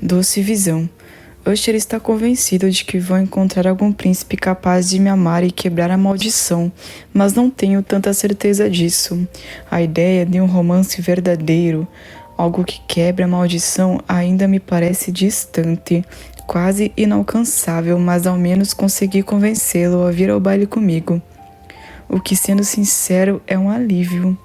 Doce visão. Usher está convencido de que vou encontrar algum príncipe capaz de me amar e quebrar a maldição, mas não tenho tanta certeza disso. A ideia de um romance verdadeiro, algo que quebre a maldição, ainda me parece distante, quase inalcançável, mas ao menos consegui convencê-lo a vir ao baile comigo. O que, sendo sincero, é um alívio.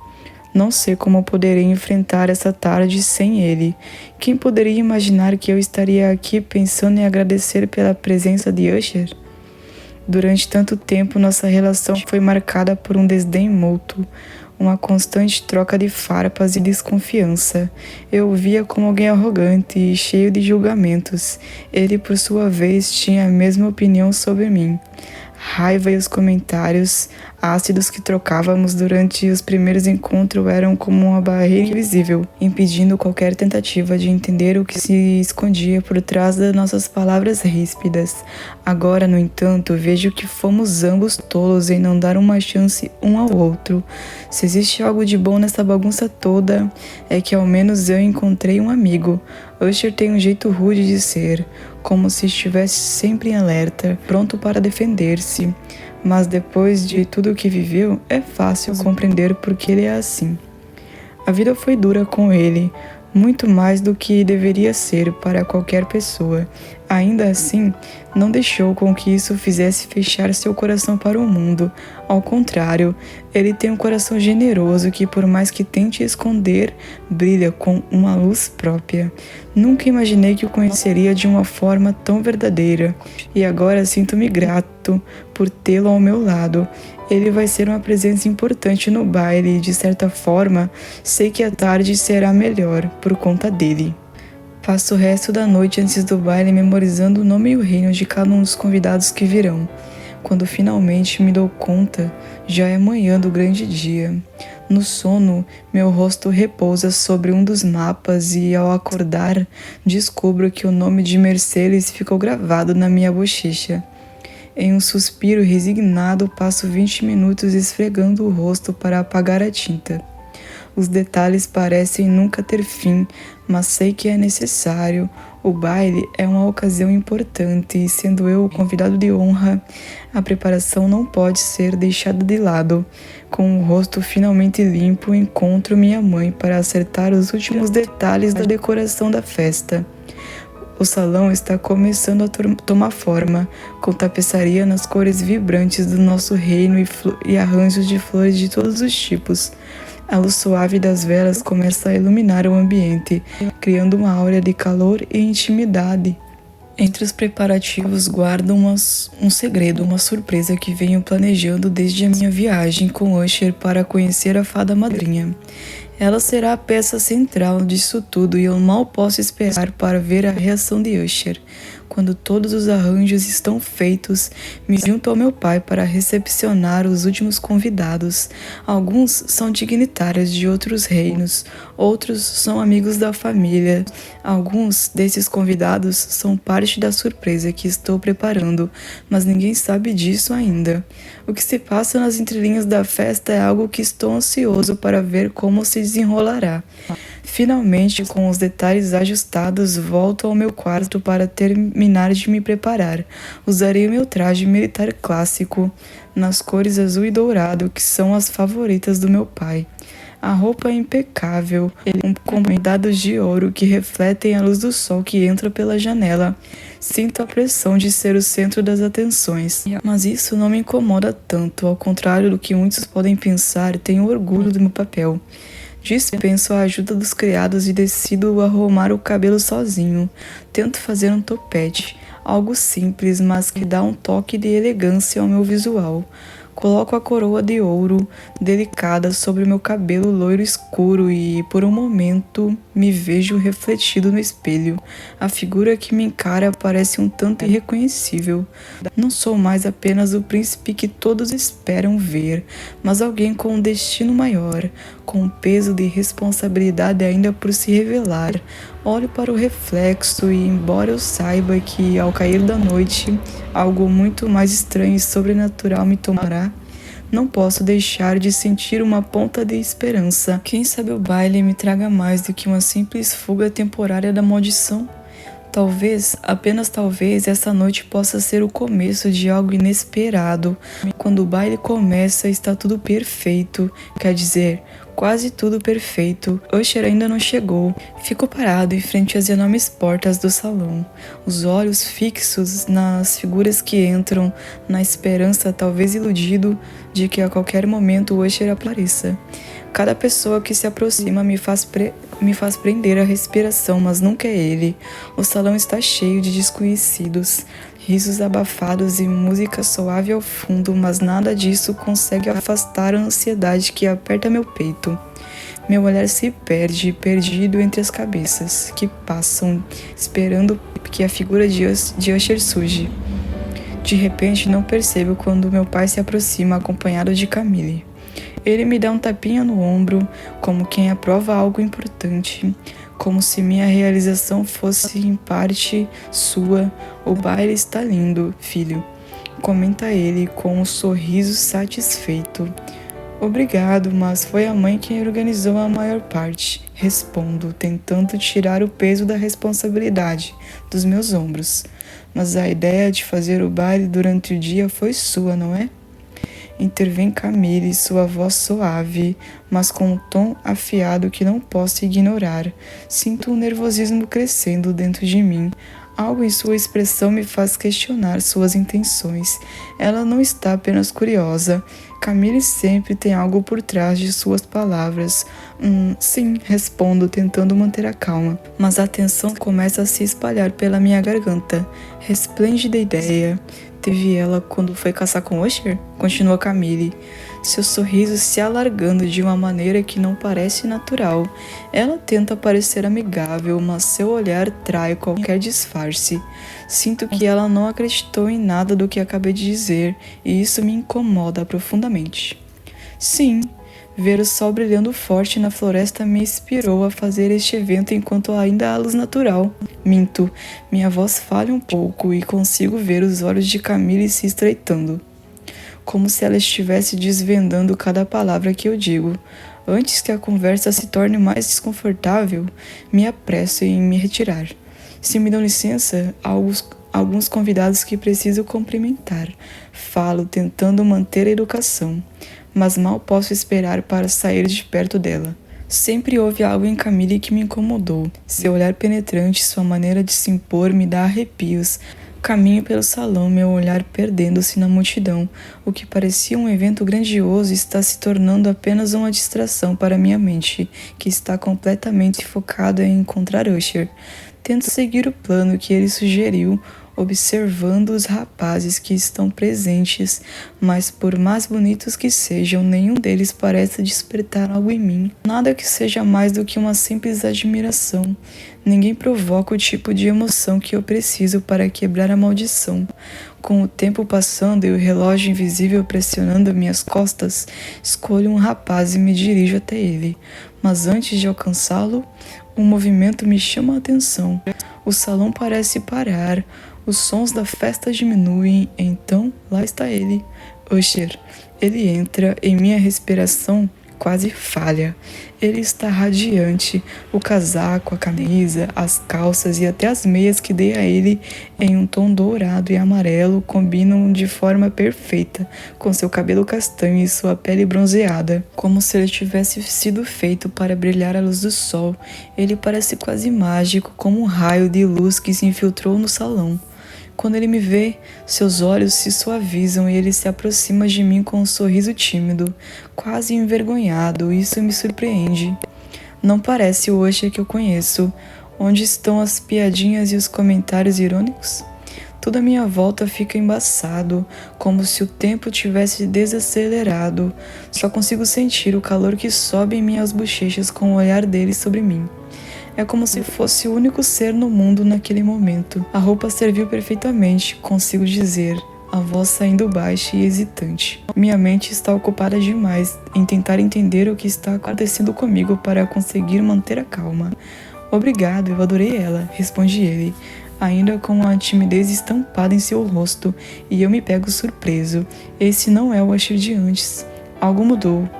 Não sei como poderei enfrentar essa tarde sem ele. Quem poderia imaginar que eu estaria aqui pensando em agradecer pela presença de Usher? Durante tanto tempo, nossa relação foi marcada por um desdém mútuo, uma constante troca de farpas e desconfiança. Eu o via como alguém arrogante e cheio de julgamentos. Ele, por sua vez, tinha a mesma opinião sobre mim. Raiva e os comentários ácidos que trocávamos durante os primeiros encontros eram como uma barreira invisível, impedindo qualquer tentativa de entender o que se escondia por trás das nossas palavras ríspidas. Agora, no entanto, vejo que fomos ambos tolos em não dar uma chance um ao outro. Se existe algo de bom nessa bagunça toda, é que ao menos eu encontrei um amigo. Usher tem um jeito rude de ser, como se estivesse sempre em alerta, pronto para defender-se. Mas depois de tudo o que viveu, é fácil compreender por que ele é assim. A vida foi dura com ele, muito mais do que deveria ser para qualquer pessoa. Ainda assim, não deixou com que isso fizesse fechar seu coração para o mundo. Ao contrário, ele tem um coração generoso que, por mais que tente esconder, brilha com uma luz própria. Nunca imaginei que o conheceria de uma forma tão verdadeira, e agora sinto-me grato por tê-lo ao meu lado. Ele vai ser uma presença importante no baile e, de certa forma, sei que a tarde será melhor por conta dele. Passo o resto da noite antes do baile memorizando o nome e o reino de cada um dos convidados que virão. Quando finalmente me dou conta, já é manhã do grande dia. No sono, meu rosto repousa sobre um dos mapas e, ao acordar, descubro que o nome de Mercedes ficou gravado na minha bochecha. Em um suspiro resignado, passo 20 minutos esfregando o rosto para apagar a tinta. Os detalhes parecem nunca ter fim, mas sei que é necessário. O baile é uma ocasião importante e, sendo eu o convidado de honra, a preparação não pode ser deixada de lado. Com o rosto finalmente limpo, encontro minha mãe para acertar os últimos detalhes da decoração da festa. O salão está começando a tomar forma, com tapeçaria nas cores vibrantes do nosso reino e arranjos de flores de todos os tipos. A luz suave das velas começa a iluminar o ambiente, criando uma áurea de calor e intimidade. Entre os preparativos guardo um segredo, uma surpresa que venho planejando desde a minha viagem com Usher para conhecer a fada madrinha. Ela será a peça central disso tudo e eu mal posso esperar para ver a reação de Usher. Quando todos os arranjos estão feitos, me junto ao meu pai para recepcionar os últimos convidados. Alguns são dignitários de outros reinos, outros são amigos da família. Alguns desses convidados são parte da surpresa que estou preparando, mas ninguém sabe disso ainda. O que se passa nas entrelinhas da festa é algo que estou ansioso para ver como se desenrolará. Finalmente, com os detalhes ajustados, volto ao meu quarto para terminar de me preparar. Usarei o meu traje militar clássico, nas cores azul e dourado, que são as favoritas do meu pai. A roupa é impecável, com bordados de ouro que refletem a luz do sol que entra pela janela. Sinto a pressão de ser o centro das atenções, mas isso não me incomoda tanto. Ao contrário do que muitos podem pensar, tenho orgulho do meu papel. Dispenso a ajuda dos criados e decido arrumar o cabelo sozinho. Tento fazer um topete, algo simples, mas que dá um toque de elegância ao meu visual. Coloco a coroa de ouro delicada sobre meu cabelo loiro escuro e, por um momento, me vejo refletido no espelho. A figura que me encara parece um tanto irreconhecível. Não sou mais apenas o príncipe que todos esperam ver, mas alguém com um destino maior, com um peso de responsabilidade ainda por se revelar. Olho para o reflexo e, embora eu saiba que, ao cair da noite, algo muito mais estranho e sobrenatural me tomará, não posso deixar de sentir uma ponta de esperança. Quem sabe o baile me traga mais do que uma simples fuga temporária da maldição? Talvez, apenas talvez, essa noite possa ser o começo de algo inesperado. Quando o baile começa, está tudo perfeito. Quer dizer, quase tudo perfeito. Usher ainda não chegou. Fico parado em frente às enormes portas do salão, os olhos fixos nas figuras que entram, na esperança, talvez iludido, de que a qualquer momento o Usher apareça. Cada pessoa que se aproxima me faz prender a respiração, mas nunca é ele. O salão está cheio de desconhecidos, risos abafados e música suave ao fundo, mas nada disso consegue afastar a ansiedade que aperta meu peito. Meu olhar se perde, perdido entre as cabeças que passam, esperando que a figura de Usher surja. De repente, não percebo quando meu pai se aproxima acompanhado de Camille. Ele me dá um tapinha no ombro, como quem aprova algo importante, como se minha realização fosse em parte sua. O baile está lindo, filho, comenta ele com um sorriso satisfeito. Obrigado, mas foi a mãe quem organizou a maior parte, respondo, tentando tirar o peso da responsabilidade dos meus ombros. Mas a ideia de fazer o baile durante o dia foi sua, não é? Intervém Camille, sua voz suave, mas com um tom afiado que não posso ignorar. Sinto um nervosismo crescendo dentro de mim. Algo em sua expressão me faz questionar suas intenções. Ela não está apenas curiosa. Camille sempre tem algo por trás de suas palavras. Sim, respondo, tentando manter a calma. Mas a tensão começa a se espalhar pela minha garganta. Resplêndida ideia. Teve ela quando foi caçar com Usher? Continua Camille, seu sorriso se alargando de uma maneira que não parece natural. Ela tenta parecer amigável, mas seu olhar trai qualquer disfarce. Sinto que ela não acreditou em nada do que acabei de dizer, e isso me incomoda profundamente. Sim. Ver o sol brilhando forte na floresta me inspirou a fazer este evento enquanto ainda há luz natural. Minto, minha voz falha um pouco e consigo ver os olhos de Camille se estreitando, como se ela estivesse desvendando cada palavra que eu digo. Antes que a conversa se torne mais desconfortável, me apresso em me retirar. Se me dão licença, há alguns convidados que preciso cumprimentar. Falo, tentando manter a educação, mas mal posso esperar para sair de perto dela. Sempre houve algo em Camille que me incomodou. Seu olhar penetrante, sua maneira de se impor me dá arrepios. Caminho pelo salão, meu olhar perdendo-se na multidão. O que parecia um evento grandioso está se tornando apenas uma distração para minha mente, que está completamente focada em encontrar Usher. Tento seguir o plano que ele sugeriu, observando os rapazes que estão presentes, mas por mais bonitos que sejam, nenhum deles parece despertar algo em mim. Nada que seja mais do que uma simples admiração. Ninguém provoca o tipo de emoção que eu preciso para quebrar a maldição. Com o tempo passando e o relógio invisível pressionando minhas costas, escolho um rapaz e me dirijo até ele. Mas antes de alcançá-lo, um movimento me chama a atenção. O salão parece parar. Os sons da festa diminuem, então lá está ele, Usher. Ele entra e minha respiração quase falha. Ele está radiante. O casaco, a camisa, as calças e até as meias que dei a ele em um tom dourado e amarelo combinam de forma perfeita com seu cabelo castanho e sua pele bronzeada, como se ele tivesse sido feito para brilhar à luz do sol. Ele parece quase mágico, como um raio de luz que se infiltrou no salão. Quando ele me vê, seus olhos se suavizam e ele se aproxima de mim com um sorriso tímido, quase envergonhado. Isso me surpreende. Não parece o Usher que eu conheço. Onde estão as piadinhas e os comentários irônicos? Tudo à minha volta fica embaçado, como se o tempo tivesse desacelerado. Só consigo sentir o calor que sobe em minhas bochechas com o olhar dele sobre mim. É como se fosse o único ser no mundo naquele momento. A roupa serviu perfeitamente, consigo dizer, a voz saindo baixa e hesitante. Minha mente está ocupada demais em tentar entender o que está acontecendo comigo para conseguir manter a calma. Obrigado, eu adorei ela, responde ele, ainda com a timidez estampada em seu rosto, e eu me pego surpreso. Esse não é o Usher de antes. Algo mudou.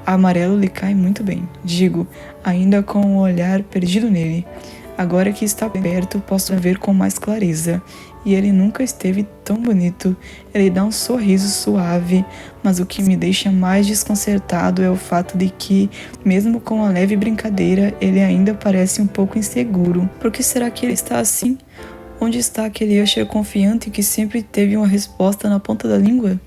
Amarelo lhe cai muito bem, digo, ainda com o olhar perdido nele. Agora que está perto, posso ver com mais clareza. E ele nunca esteve tão bonito. Ele dá um sorriso suave, mas o que me deixa mais desconcertado é o fato de que, mesmo com a leve brincadeira, ele ainda parece um pouco inseguro. Por que será que ele está assim? Onde está aquele Usher confiante que sempre teve uma resposta na ponta da língua?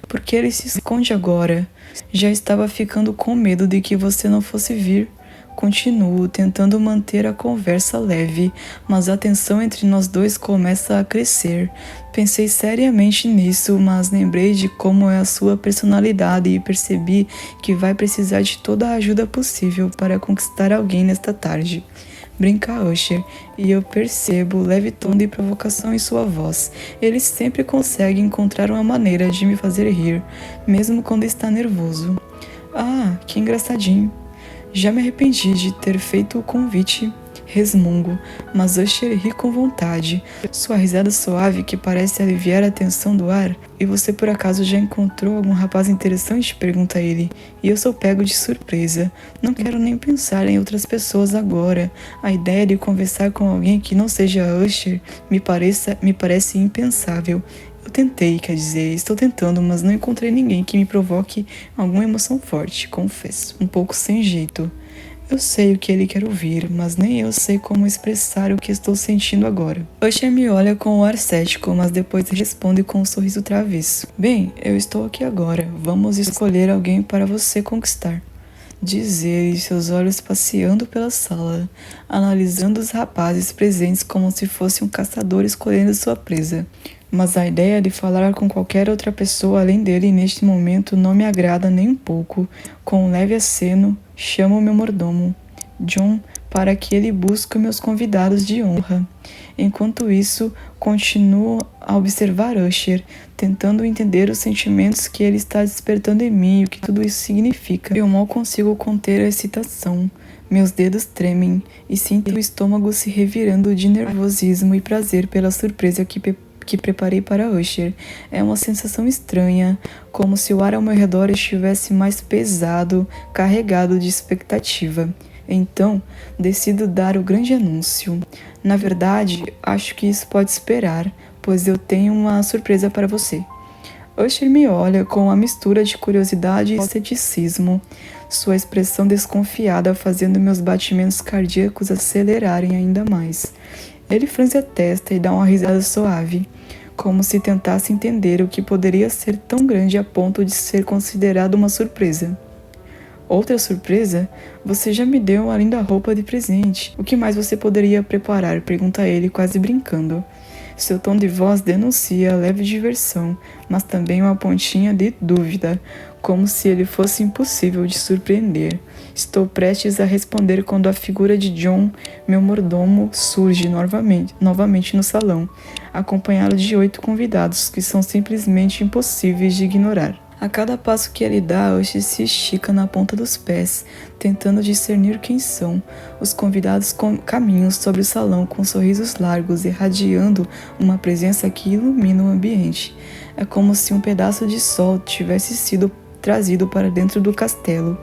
Por que ele se esconde agora? Já estava ficando com medo de que você não fosse vir. Continuo tentando manter a conversa leve, mas a tensão entre nós dois começa a crescer. Pensei seriamente nisso, mas lembrei de como é a sua personalidade e percebi que vai precisar de toda a ajuda possível para conquistar alguém nesta tarde. Brinca Usher, e eu percebo o leve tom de provocação em sua voz. Ele sempre consegue encontrar uma maneira de me fazer rir, mesmo quando está nervoso. Ah, que engraçadinho. Já me arrependi de ter feito o convite, resmungo, mas Usher ri com vontade. Sua risada suave que parece aliviar a tensão do ar. E você por acaso já encontrou algum rapaz interessante? Pergunta ele. E eu sou pego de surpresa. Não quero nem pensar em outras pessoas agora. A ideia de conversar com alguém que não seja Usher me parece impensável. Eu tentei, quer dizer, estou tentando, mas não encontrei ninguém que me provoque alguma emoção forte, confesso. Um pouco sem jeito. Eu sei o que ele quer ouvir, mas nem eu sei como expressar o que estou sentindo agora. Usher me olha com um ar cético, mas depois responde com um sorriso travesso. Bem, eu estou aqui agora. Vamos escolher alguém para você conquistar. Diz ele, seus olhos passeando pela sala, analisando os rapazes presentes como se fosse um caçador escolhendo sua presa. Mas a ideia de falar com qualquer outra pessoa além dele neste momento não me agrada nem um pouco. Com um leve aceno, chamo meu mordomo, John, para que ele busque meus convidados de honra. Enquanto isso, continuo a observar Usher, tentando entender os sentimentos que ele está despertando em mim e o que tudo isso significa. Eu mal consigo conter a excitação. Meus dedos tremem e sinto o estômago se revirando de nervosismo e prazer pela surpresa que preparei para Usher. É uma sensação estranha, como se o ar ao meu redor estivesse mais pesado, carregado de expectativa. Então, decido dar o grande anúncio. Na verdade, acho que isso pode esperar, pois eu tenho uma surpresa para você. Usher me olha com uma mistura de curiosidade e ceticismo, sua expressão desconfiada fazendo meus batimentos cardíacos acelerarem ainda mais. Ele franze a testa e dá uma risada suave, como se tentasse entender o que poderia ser tão grande a ponto de ser considerado uma surpresa. Outra surpresa? Você já me deu uma linda roupa de presente. O que mais você poderia preparar? Pergunta ele, quase brincando. Seu tom de voz denuncia leve diversão, mas também uma pontinha de dúvida, como se ele fosse impossível de surpreender. Estou prestes a responder quando a figura de John, meu mordomo, surge novamente no salão, acompanhado de 8 convidados que são simplesmente impossíveis de ignorar. A cada passo que ele dá, Usher se estica na ponta dos pés, tentando discernir quem são. Os convidados caminham sobre o salão com sorrisos largos, irradiando uma presença que ilumina o ambiente. É como se um pedaço de sol tivesse sido trazido para dentro do castelo,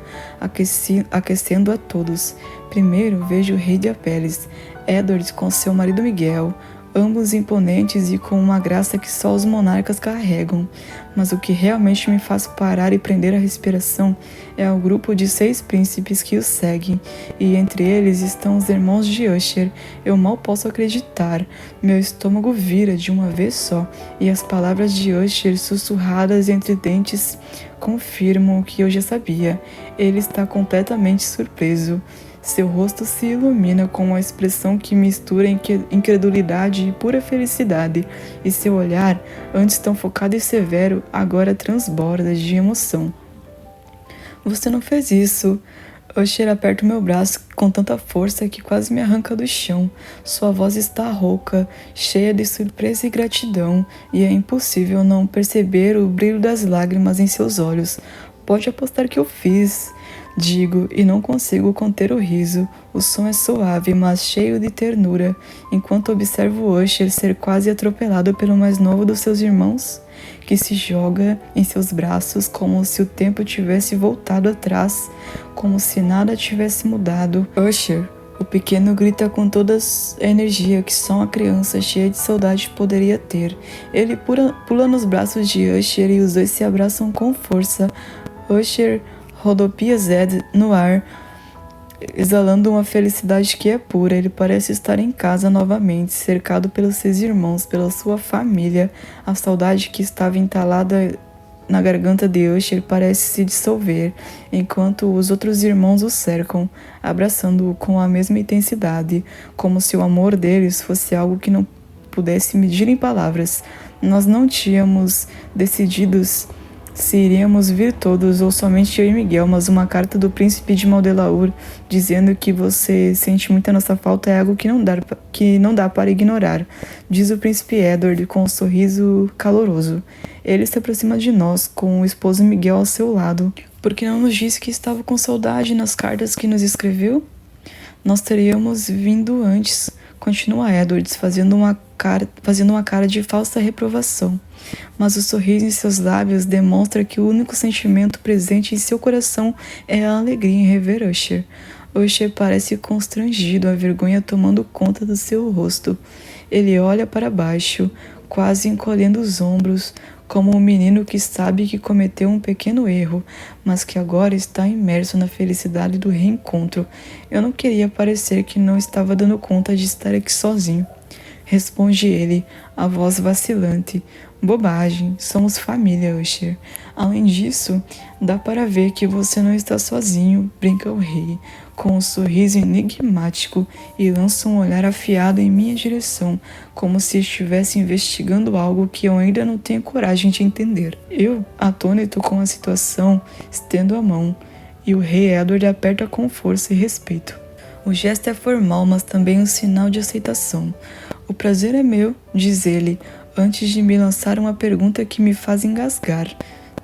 aquecendo a todos. Primeiro vejo o rei de Apeles, Edward com seu marido Miguel, ambos imponentes e com uma graça que só os monarcas carregam. Mas o que realmente me faz parar e prender a respiração é o grupo de 6 príncipes que o seguem, e entre eles estão os irmãos de Usher. Eu mal posso acreditar. Meu estômago vira de uma vez só, e as palavras de Usher, sussurradas entre dentes, confirmam o que eu já sabia. Ele está completamente surpreso. Seu rosto se ilumina com uma expressão que mistura incredulidade e pura felicidade, e seu olhar, antes tão focado e severo, agora transborda de emoção. Você não fez isso. Usher aperta o meu braço com tanta força que quase me arranca do chão. Sua voz está rouca, cheia de surpresa e gratidão, e é impossível não perceber o brilho das lágrimas em seus olhos. Pode apostar que eu fiz, digo, e não consigo conter o riso. O som é suave, mas cheio de ternura, enquanto observo Usher ser quase atropelado pelo mais novo dos seus irmãos, que se joga em seus braços como se o tempo tivesse voltado atrás, como se nada tivesse mudado. Usher, o pequeno grita com toda a energia que só uma criança cheia de saudade poderia ter. Ele pula nos braços de Usher e os dois se abraçam com força. Usher rodopia Zed no ar, exalando uma felicidade que é pura. Ele parece estar em casa novamente, cercado pelos seus irmãos, pela sua família. A saudade que estava entalada na garganta de Usher parece se dissolver, enquanto os outros irmãos o cercam, abraçando-o com a mesma intensidade, como se o amor deles fosse algo que não pudesse medir em palavras. Nós não tínhamos decidido se iríamos vir todos ou somente eu e Miguel, mas uma carta do príncipe de Maldelaur dizendo que você sente muito a nossa falta é algo que não dá para ignorar, diz o príncipe Edward com um sorriso caloroso. Ele se aproxima de nós, com o esposo Miguel ao seu lado. Por que não nos disse que estava com saudade nas cartas que nos escreveu? Nós teríamos vindo antes, continua Edwards, fazendo uma cara de falsa reprovação. Mas o sorriso em seus lábios demonstra que o único sentimento presente em seu coração é a alegria em rever Usher. Usher parece constrangido, a vergonha tomando conta do seu rosto. Ele olha para baixo, quase encolhendo os ombros, como um menino que sabe que cometeu um pequeno erro, mas que agora está imerso na felicidade do reencontro. Eu não queria parecer que não estava dando conta de estar aqui sozinho. Responde ele, a voz vacilante. Bobagem, somos família, Usher. Além disso, dá para ver que você não está sozinho, brinca o rei, com um sorriso enigmático e lança um olhar afiado em minha direção, como se estivesse investigando algo que eu ainda não tenho coragem de entender. Eu, atônito com a situação, estendo a mão, e o rei Edward aperta com força e respeito. O gesto é formal, mas também um sinal de aceitação. O prazer é meu, diz ele, antes de me lançar uma pergunta que me faz engasgar.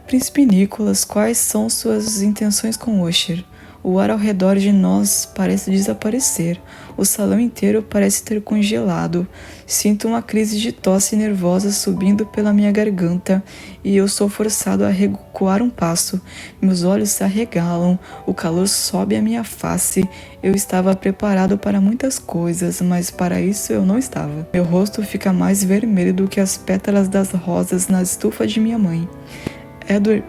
Príncipe Nicholas, quais são suas intenções com Usher? O ar ao redor de nós parece desaparecer. O salão inteiro parece ter congelado. Sinto uma crise de tosse nervosa subindo pela minha garganta e eu sou forçado a recuar um passo. Meus olhos se arregalam, o calor sobe à minha face. Eu estava preparado para muitas coisas, mas para isso eu não estava. Meu rosto fica mais vermelho do que as pétalas das rosas na estufa de minha mãe. Edward,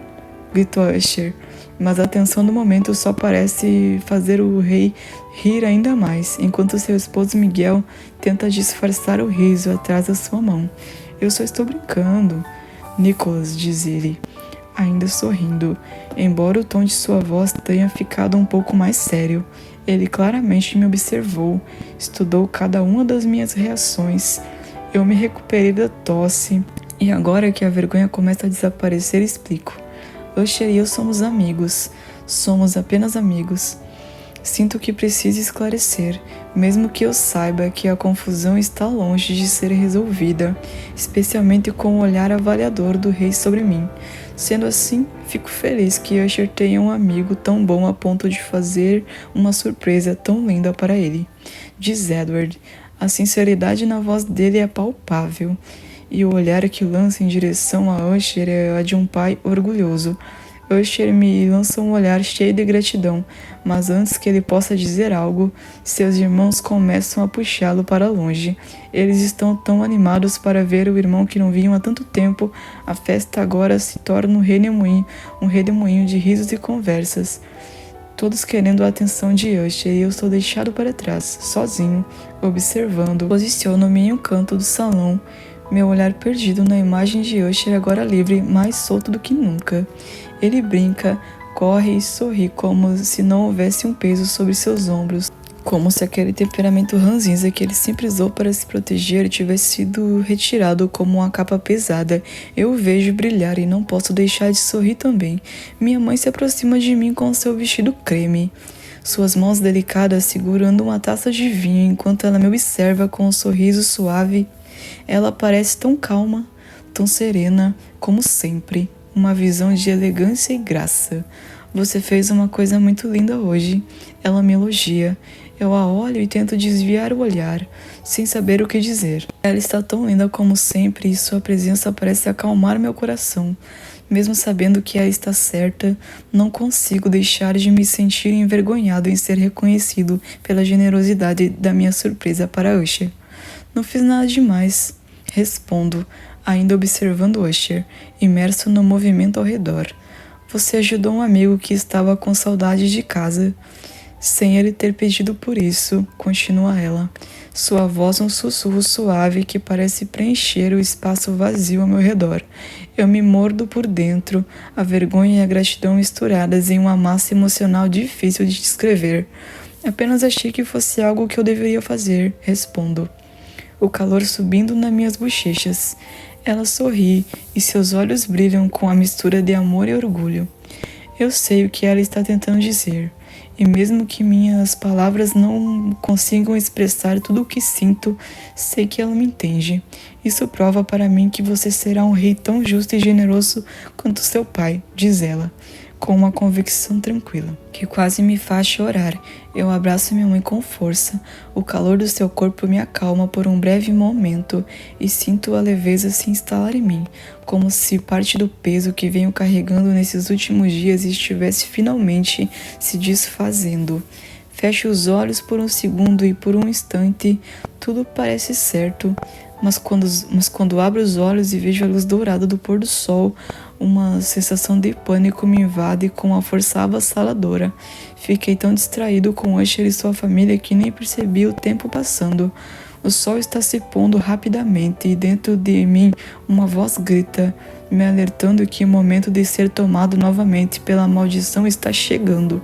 gritou Usher, mas a tensão do momento só parece fazer o rei rir ainda mais, enquanto seu esposo Miguel tenta disfarçar o riso atrás da sua mão. Eu só estou brincando, Nicholas, diz ele, ainda sorrindo, embora o tom de sua voz tenha ficado um pouco mais sério. Ele claramente me observou, estudou cada uma das minhas reações. Eu me recuperei da tosse, e agora que a vergonha começa a desaparecer, explico. Usher e eu somos amigos. Somos apenas amigos. Sinto que preciso esclarecer, mesmo que eu saiba que a confusão está longe de ser resolvida, especialmente com o olhar avaliador do rei sobre mim. Sendo assim, fico feliz que Usher tenha um amigo tão bom a ponto de fazer uma surpresa tão linda para ele. Diz Edward. A sinceridade na voz dele é palpável. E o olhar que lança em direção a Usher é a de um pai orgulhoso. Usher me lança um olhar cheio de gratidão, mas antes que ele possa dizer algo, seus irmãos começam a puxá-lo para longe. Eles estão tão animados para ver o irmão que não viam há tanto tempo. A festa agora se torna um redemoinho de risos e conversas. Todos querendo a atenção de Usher e eu sou deixado para trás, sozinho, observando. Posiciono-me em um canto do salão, meu olhar perdido na imagem de Usher agora livre, mais solto do que nunca. Ele brinca, corre e sorri como se não houvesse um peso sobre seus ombros, como se aquele temperamento ranzinza que ele sempre usou para se proteger tivesse sido retirado como uma capa pesada. Eu o vejo brilhar e não posso deixar de sorrir também. Minha mãe se aproxima de mim com seu vestido creme, suas mãos delicadas segurando uma taça de vinho enquanto ela me observa com um sorriso suave. Ela parece tão calma, tão serena, como sempre, uma visão de elegância e graça. Você fez uma coisa muito linda hoje. Ela me elogia. Eu a olho e tento desviar o olhar, sem saber o que dizer. Ela está tão linda como sempre e sua presença parece acalmar meu coração. Mesmo sabendo que ela está certa, não consigo deixar de me sentir envergonhado em ser reconhecido pela generosidade da minha surpresa para Usher. Não fiz nada demais, respondo, ainda observando Usher, imerso no movimento ao redor. Você ajudou um amigo que estava com saudade de casa. Sem ele ter pedido por isso, continua ela. Sua voz um sussurro suave que parece preencher o espaço vazio ao meu redor. Eu me mordo por dentro, a vergonha e a gratidão misturadas em uma massa emocional difícil de descrever. Apenas achei que fosse algo que eu deveria fazer, respondo, o calor subindo nas minhas bochechas. Ela sorri e seus olhos brilham com a mistura de amor e orgulho. Eu sei o que ela está tentando dizer, e mesmo que minhas palavras não consigam expressar tudo o que sinto, sei que ela me entende. Isso prova para mim que você será um rei tão justo e generoso quanto seu pai, diz ela, com uma convicção tranquila, que quase me faz chorar. Eu abraço minha mãe com força. O calor do seu corpo me acalma por um breve momento e sinto a leveza se instalar em mim, como se parte do peso que venho carregando nesses últimos dias estivesse finalmente se desfazendo. Fecho os olhos por um segundo e por um instante tudo parece certo, mas quando abro os olhos e vejo a luz dourada do pôr do sol, uma sensação de pânico me invade com uma força avassaladora. Fiquei tão distraído com Usher e sua família que nem percebi o tempo passando. O sol está se pondo rapidamente e dentro de mim uma voz grita, me alertando que o momento de ser tomado novamente pela maldição está chegando.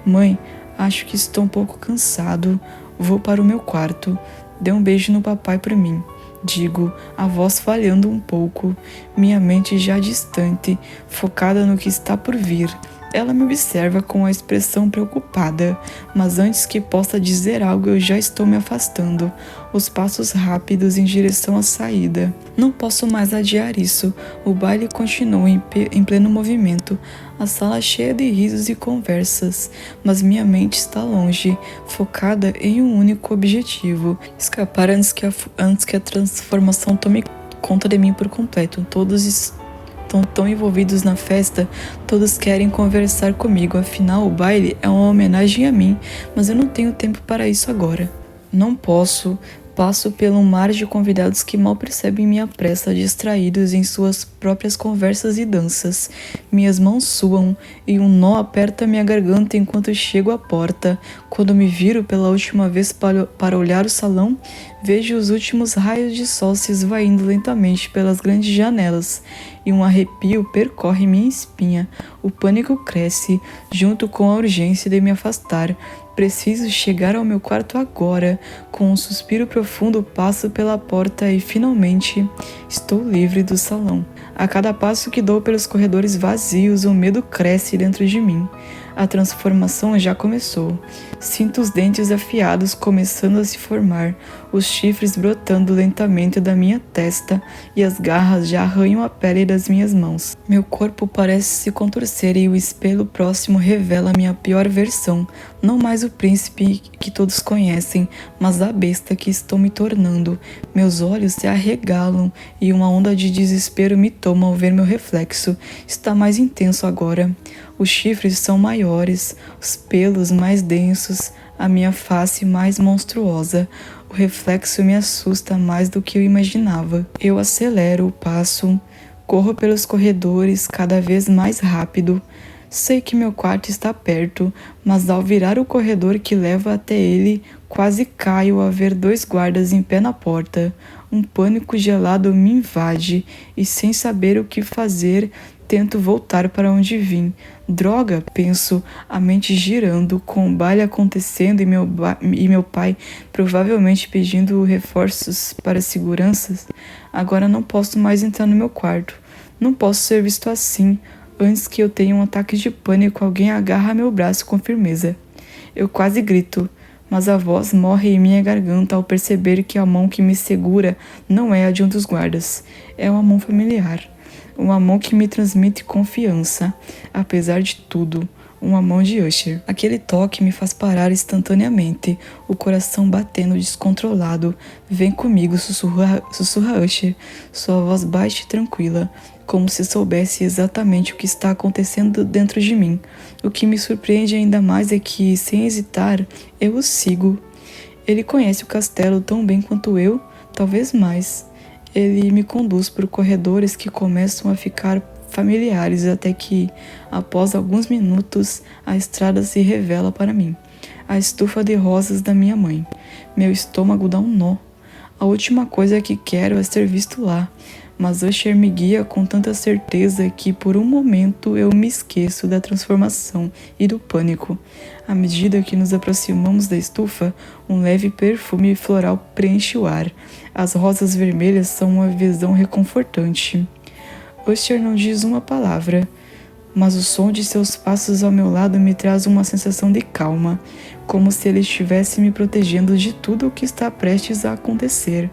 Mãe, acho que estou um pouco cansado. Vou para o meu quarto. Dê um beijo no papai por mim. Digo, a voz falhando um pouco, minha mente já distante, focada no que está por vir. Ela me observa com a expressão preocupada, mas antes que possa dizer algo eu já estou me afastando, os passos rápidos em direção à saída. Não posso mais adiar isso, o baile continua em pleno movimento, a sala cheia de risos e conversas, mas minha mente está longe, focada em um único objetivo, escapar antes que a transformação tome conta de mim por completo. Todos estão tão envolvidos na festa, todos querem conversar comigo, afinal o baile é uma homenagem a mim, mas eu não tenho tempo para isso agora. Não posso. Passo pelo mar de convidados que mal percebem minha pressa, distraídos em suas próprias conversas e danças. Minhas mãos suam e um nó aperta minha garganta enquanto chego à porta. Quando me viro pela última vez para olhar o salão, vejo os últimos raios de sol se esvaindo lentamente pelas grandes janelas e um arrepio percorre minha espinha. O pânico cresce, junto com a urgência de me afastar. Preciso chegar ao meu quarto agora. Com um suspiro profundo, passo pela porta e, finalmente, estou livre do salão. A cada passo que dou pelos corredores vazios, o medo cresce dentro de mim. A transformação já começou. Sinto os dentes afiados começando a se formar, os chifres brotando lentamente da minha testa e as garras já arranham a pele das minhas mãos. Meu corpo parece se contorcer e o espelho próximo revela minha pior versão. Não mais o príncipe que todos conhecem, mas a besta que estou me tornando. Meus olhos se arregalam e uma onda de desespero me toma ao ver meu reflexo. Está mais intenso agora. Os chifres são maiores, os pelos mais densos, a minha face mais monstruosa. O reflexo me assusta mais do que eu imaginava. Eu acelero o passo, corro pelos corredores cada vez mais rápido. Sei que meu quarto está perto, mas ao virar o corredor que leva até ele, quase caio ao ver 2 guardas em pé na porta. Um pânico gelado me invade e, sem saber o que fazer, tento voltar para onde vim. Droga, penso, a mente girando, com o baile acontecendo e meu pai provavelmente pedindo reforços para seguranças. Agora não posso mais entrar no meu quarto. Não posso ser visto assim. Antes que eu tenha um ataque de pânico, alguém agarra meu braço com firmeza. Eu quase grito, mas a voz morre em minha garganta ao perceber que a mão que me segura não é a de um dos guardas. É uma mão familiar. Uma mão que me transmite confiança. Apesar de tudo, uma mão de Usher. Aquele toque me faz parar instantaneamente, o coração batendo descontrolado. Vem comigo, sussurra Usher, sua voz baixa e tranquila, como se soubesse exatamente o que está acontecendo dentro de mim. O que me surpreende ainda mais é que, sem hesitar, eu o sigo. Ele conhece o castelo tão bem quanto eu, talvez mais. Ele me conduz por corredores que começam a ficar familiares até que, após alguns minutos, a estrada se revela para mim. A estufa de rosas da minha mãe. Meu estômago dá um nó. A última coisa que quero é ser visto lá, mas Usher me guia com tanta certeza que por um momento eu me esqueço da transformação e do pânico. À medida que nos aproximamos da estufa, um leve perfume floral preenche o ar. As rosas vermelhas são uma visão reconfortante. Usher não diz uma palavra, mas o som de seus passos ao meu lado me traz uma sensação de calma, como se ele estivesse me protegendo de tudo o que está prestes a acontecer.